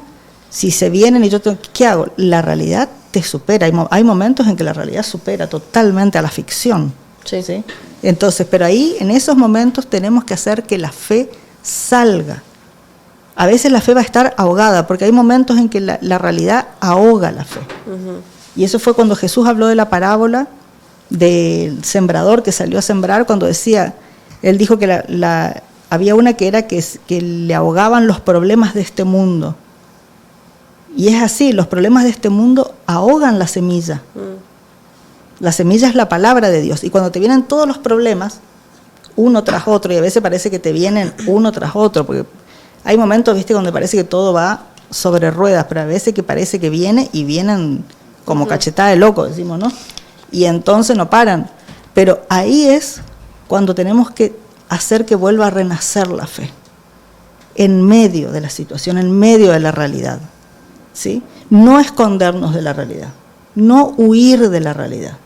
si se vienen y yo tengo, ¿qué hago? La realidad te supera. Hay momentos en que la realidad supera totalmente a la ficción. Sí. ¿Sí? Entonces, pero ahí, en esos momentos, tenemos que hacer que la fe salga. A veces la fe va a estar ahogada, porque hay momentos en que la realidad ahoga la fe. Ujú. Y eso fue cuando Jesús habló de la parábola del sembrador que salió a sembrar, cuando decía, él dijo que había una que era que le ahogaban los problemas de este mundo. Y es así, los problemas de este mundo ahogan la semilla. La semilla es la palabra de Dios. Y cuando te vienen todos los problemas, uno tras otro, y a veces parece que te vienen uno tras otro, porque hay momentos, viste, donde parece que todo va sobre ruedas, pero a veces que parece que viene y vienen como cachetada de loco, decimos, ¿no? Y entonces no paran. Pero ahí es cuando tenemos que hacer que vuelva a renacer la fe, en medio de la situación, en medio de la realidad, ¿sí? No escondernos de la realidad, no huir de la realidad,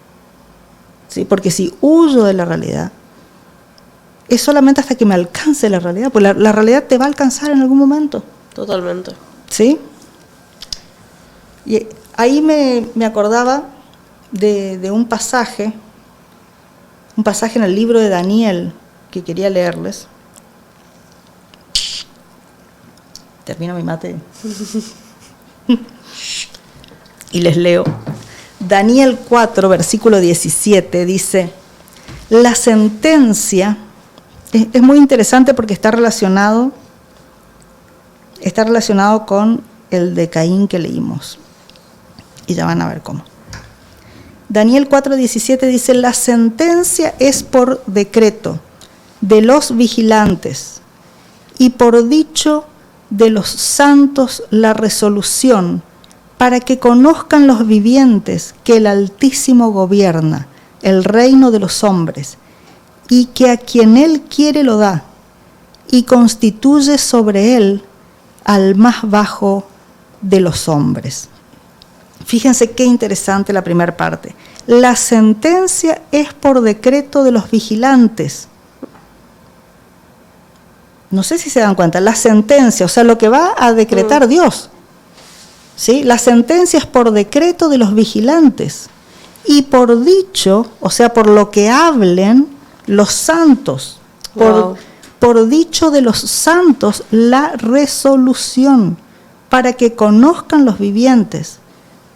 ¿sí? Porque si huyo de la realidad, es solamente hasta que me alcance la realidad, pues la realidad te va a alcanzar en algún momento, Totalmente. ¿sí? Y ahí me acordaba de un pasaje en el libro de Daniel que quería leerles. Termino mi mate y les leo. Daniel 4, versículo 17 dice, la sentencia, es muy interesante porque está relacionado con el de Caín que leímos. Y ya van a ver cómo. Daniel 4:17 dice, la sentencia es por decreto de los vigilantes y por dicho de los santos la resolución, para que conozcan los vivientes que el Altísimo gobierna el reino de los hombres, y que a quien él quiere lo da, y constituye sobre él al más bajo de los hombres. Fíjense qué interesante la primera parte. La sentencia es por decreto de los vigilantes. No sé si se dan cuenta, la sentencia, o sea, lo que va a decretar Dios. ¿Sí? La sentencia es por decreto de los vigilantes. Y por dicho, o sea, por lo que hablen los santos. Por dicho de los santos, la resolución, para que conozcan los vivientes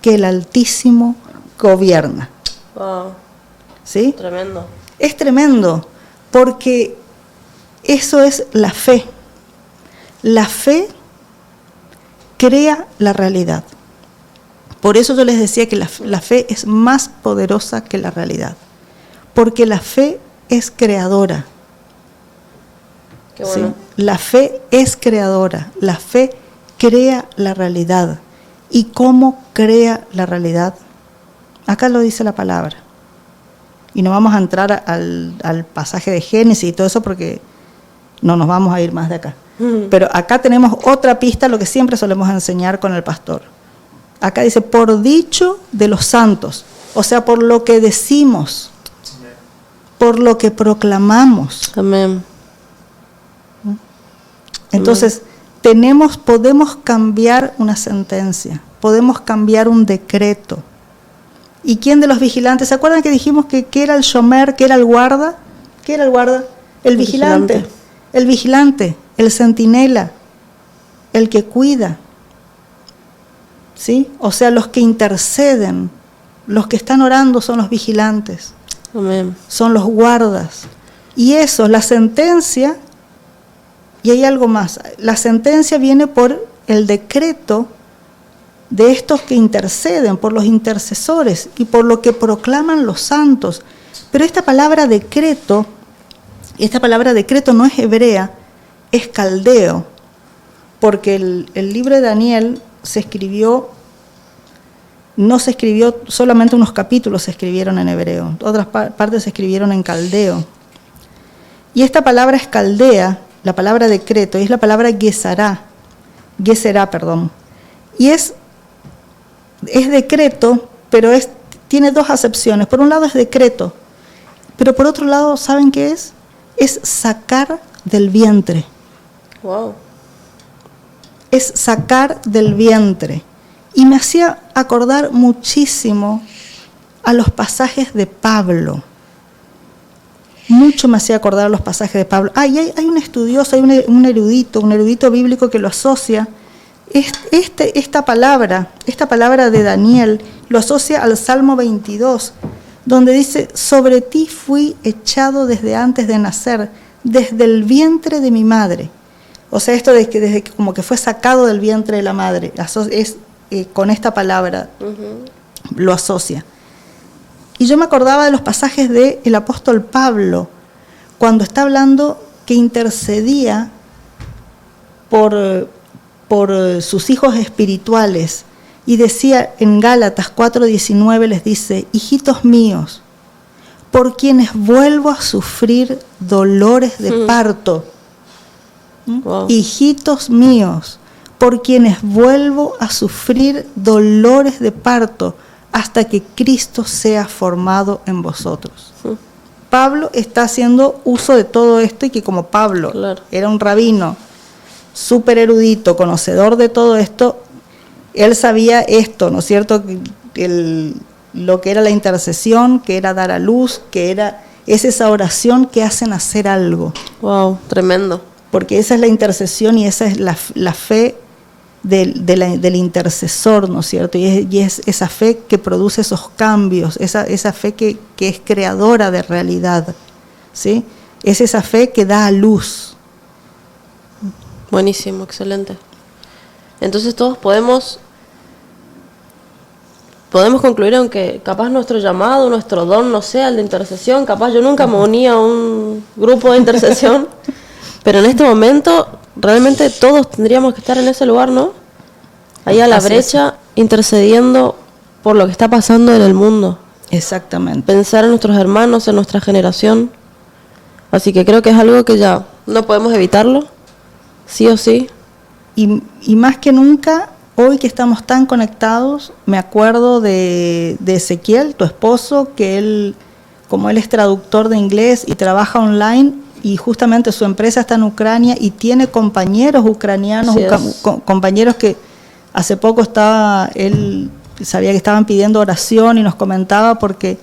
que el Altísimo gobierna. Wow. ¿Sí? Tremendo. Es tremendo, porque eso es la fe. La fe crea la realidad. Por eso yo les decía que la fe es más poderosa que la realidad, porque la fe es creadora. Qué bueno. ¿Sí? La fe es creadora, la fe crea la realidad. ¿Y cómo crea la realidad? Acá lo dice la palabra. Y no vamos a entrar al pasaje de Génesis y todo eso porque no nos vamos a ir más de acá. Pero acá tenemos otra pista, lo que siempre solemos enseñar con el pastor. Acá dice, por dicho de los santos, o sea, por lo que decimos, por lo que proclamamos. Amén. Entonces, podemos cambiar una sentencia, podemos cambiar un decreto. ¿Y quién de los vigilantes? ¿Se acuerdan que dijimos que era el shomer, que era el guarda? ¿Qué era el guarda? El vigilante. El vigilante, el centinela, el que cuida. ¿Sí? O sea, los que interceden, los que están orando son los vigilantes. Amén. Son los guardas. Y eso, la sentencia, y hay algo más, la sentencia viene por el decreto de estos que interceden, por los intercesores y por lo que proclaman los santos. Pero esta palabra decreto no es hebrea, es caldeo, porque el libro de Daniel no se escribió, solamente unos capítulos se escribieron en hebreo, otras partes se escribieron en caldeo. Y esta palabra es caldea, la palabra decreto, y es la palabra geserá, y es decreto, pero tiene dos acepciones. Por un lado es decreto, pero por otro lado, ¿saben qué es? Es sacar del vientre. Wow. Es sacar del vientre. Y me hacía acordar muchísimo a los pasajes de Pablo. Mucho me hacía acordar a los pasajes de Pablo. Hay un estudioso, hay un erudito bíblico que lo asocia. Esta palabra de Daniel, lo asocia al Salmo 22, donde dice: sobre ti fui echado desde antes de nacer, desde el vientre de mi madre. O sea, esto de que desde que como que fue sacado del vientre de la madre, con esta palabra lo asocia. Y yo me acordaba de los pasajes del apóstol Pablo, cuando está hablando que intercedía por sus hijos espirituales, y decía en Gálatas 4:19, les dice: hijitos míos, por quienes vuelvo a sufrir dolores de parto. Wow. Hijitos míos, por quienes vuelvo a sufrir dolores de parto, hasta que Cristo sea formado en vosotros. Pablo está haciendo uso de todo esto, y que como Pablo era un rabino súper erudito, conocedor de todo esto, él sabía esto, ¿no es cierto? Lo que era la intercesión, que era dar a luz, es esa oración que hace nacer algo. Wow, tremendo. Porque esa es la intercesión y esa es la fe del intercesor, ¿no es cierto? Y es esa fe que produce esos cambios, esa fe que es creadora de realidad, ¿sí? Es esa fe que da a luz. Buenísimo, excelente. Entonces todos podemos concluir, aunque capaz nuestro llamado, nuestro don no sea el de intercesión, capaz yo nunca me uní a un grupo de intercesión, pero en este momento realmente todos tendríamos que estar en ese lugar, ¿no? Ahí a la brecha, intercediendo por lo que está pasando en el mundo. Exactamente. Pensar en nuestros hermanos, en nuestra generación. Así que creo que es algo que ya no podemos evitarlo, sí o sí. Y más que nunca, hoy que estamos tan conectados, me acuerdo de Ezequiel, tu esposo, que como él es traductor de inglés y trabaja online, y justamente su empresa está en Ucrania y tiene compañeros ucranianos, compañeros que hace poco él sabía que estaban pidiendo oración y nos comentaba porque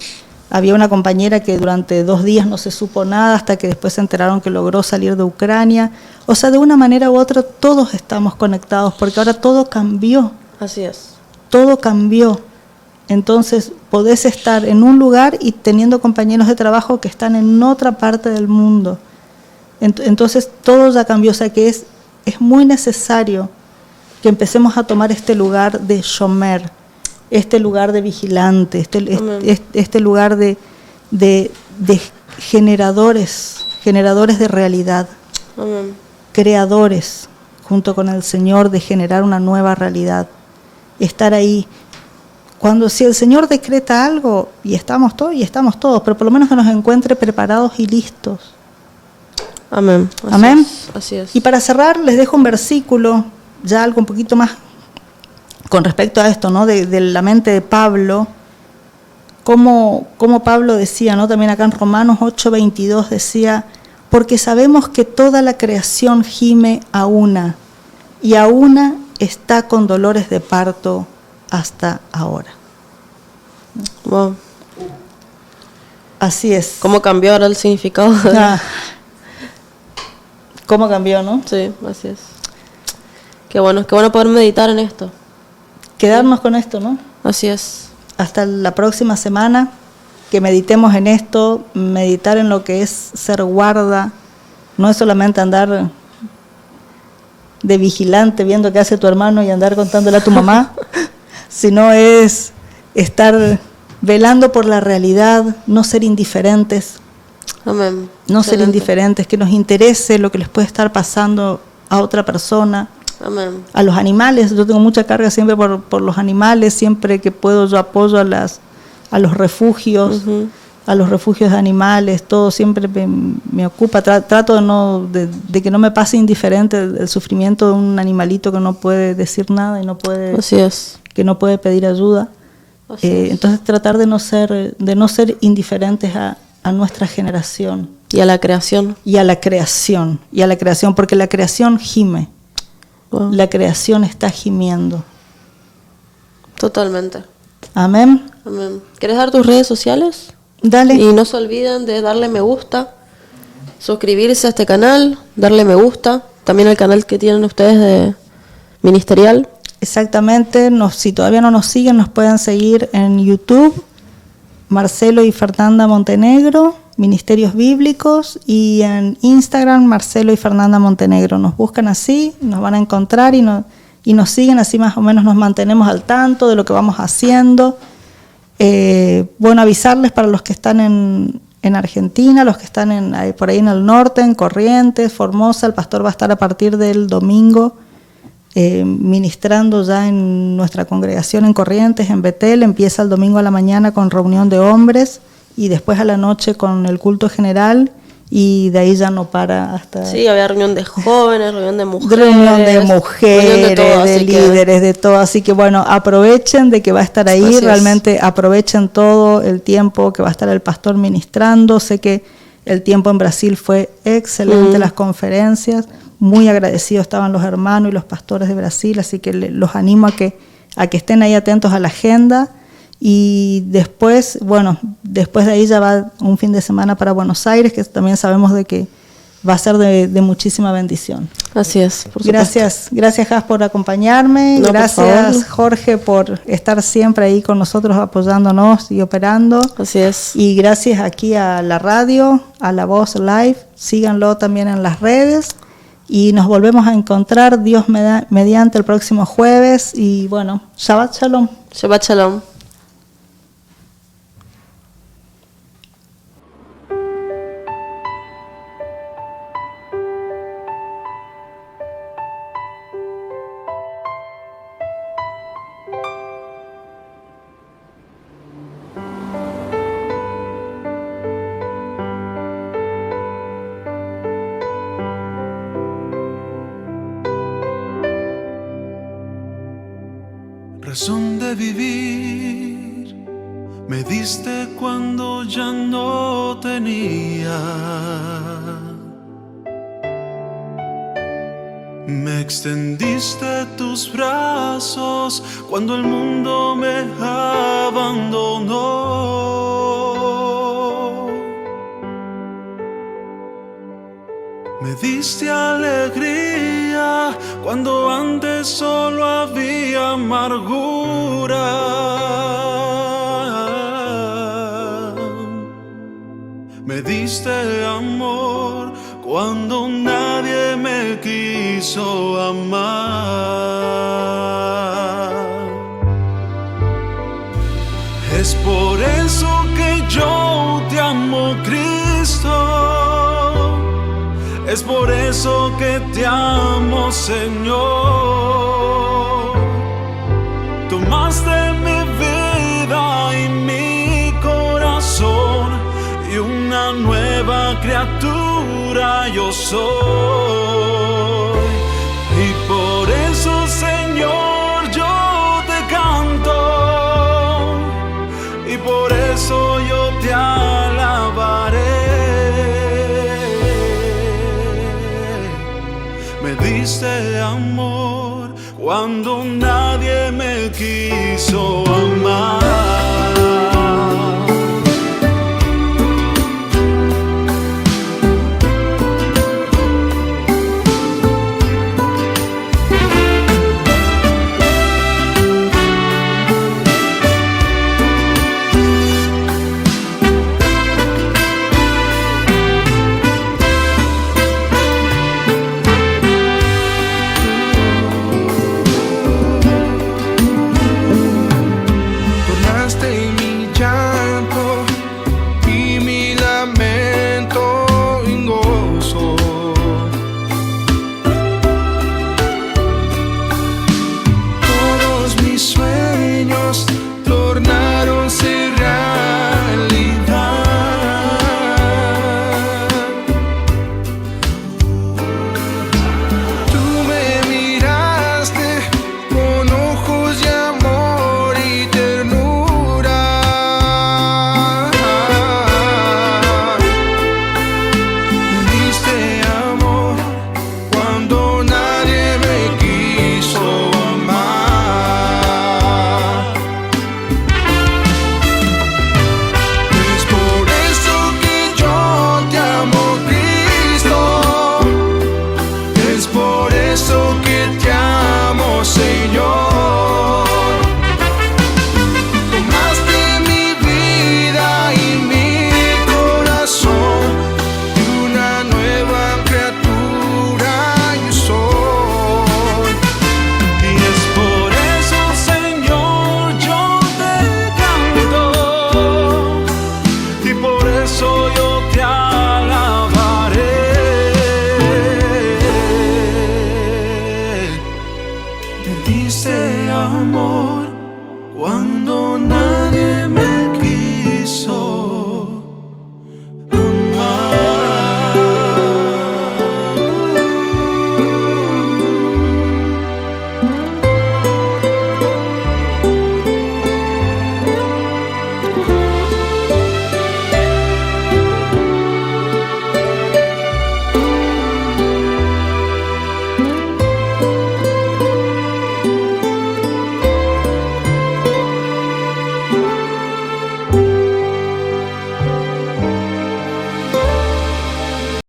había una compañera que durante 2 días no se supo nada hasta que después se enteraron que logró salir de Ucrania. O sea, de una manera u otra todos estamos conectados porque ahora todo cambió. Así es. Todo cambió. Entonces podés estar en un lugar y teniendo compañeros de trabajo que están en otra parte del mundo. Entonces todo ya cambió. O sea que es muy necesario que empecemos a tomar este lugar de shomer, este lugar de vigilante, este lugar de generadores de realidad. Amén. Creadores, junto con el Señor, de generar una nueva realidad. Estar ahí. Si el Señor decreta algo, y estamos todos, pero por lo menos que nos encuentre preparados y listos. Amén. Amén. Así es. Y para cerrar, les dejo un versículo, ya algo un poquito más con respecto a esto, ¿no? De la mente de Pablo, como Pablo decía, ¿no? También acá en Romanos 8:22 decía: porque sabemos que toda la creación gime a una, y a una está con dolores de parto hasta ahora. Wow. Así es. ¿Cómo cambió ahora el significado? ¿Cómo cambió, no? Sí, así es. Qué bueno poder meditar en esto. Quedarnos con esto, ¿no? Así es. Hasta la próxima semana, que meditemos en esto, meditar en lo que es ser guarda. No es solamente andar de vigilante viendo qué hace tu hermano y andar contándole a tu mamá, sino es estar velando por la realidad, no ser indiferentes. Amén. No ser indiferentes, que nos interese lo que les puede estar pasando a otra persona. Amén. A los animales, yo tengo mucha carga siempre por los animales, siempre que puedo yo apoyo a los refugios, a los refugios de animales, todo siempre me ocupa, trato de que no me pase indiferente el sufrimiento de un animalito que no puede decir nada y Así es. que no puede pedir ayuda. Así es. Entonces tratar de no ser indiferentes a nuestra generación Y a la creación. y a la creación, porque la creación gime, Wow. la creación está gimiendo. Totalmente. Amén. Amén. ¿Quieres dar tus redes sociales? Dale. Y no se olviden de darle me gusta, suscribirse a este canal, darle me gusta, también al canal que tienen ustedes de Ministerial. Exactamente, si todavía no nos siguen, nos pueden seguir en YouTube, Marcelo y Fernanda Montenegro, Ministerios Bíblicos, y en Instagram, Marcelo y Fernanda Montenegro. Nos buscan así, nos van a encontrar y nos siguen, así más o menos nos mantenemos al tanto de lo que vamos haciendo. Bueno, avisarles para los que están en Argentina, los que están por ahí en el norte, en Corrientes, Formosa, el pastor va a estar a partir del domingo ministrando ya en nuestra congregación en Corrientes, en Betel. Empieza el domingo a la mañana con reunión de hombres y después a la noche con el culto general, y de ahí ya no para hasta... Sí, había reunión de jóvenes, reunión de mujeres. Reunión de reunión mujeres, todo, de así que- líderes, de todo. Así que bueno, aprovechen de que va a estar ahí, Así es. realmente aprovechen todo el tiempo que va a estar el pastor ministrando. Sé que el tiempo en Brasil fue excelente, las conferencias, muy agradecidos estaban los hermanos y los pastores de Brasil, así que los animo a que estén ahí atentos a la agenda. Y después, bueno, después de ahí ya va un fin de semana para Buenos Aires, que también sabemos de que va a ser de muchísima bendición. Así es, por supuesto. Gracias Jas por acompañarme, No, por gracias favor. Jorge por estar siempre ahí con nosotros apoyándonos y operando, Así es. y gracias aquí a la radio, a La Voz Live, síganlo también en las redes, y nos volvemos a encontrar Dios mediante el próximo jueves, y bueno, Shabbat Shalom. Shabbat Shalom. Razón de vivir, me diste cuando ya no tenía. Me extendiste tus brazos cuando el mundo me abandonó. Me diste alegría cuando antes solo había amargura. Me diste amor cuando nadie me quiso amar. Es por eso que yo te amo, Cristo. Es por eso que te amo, Señor. Tomaste mi vida y mi corazón, y una nueva criatura yo soy. Y por eso, Señor, yo te canto, y por eso yo te alabaré. Me diste amor cuando nadie me quiso amar.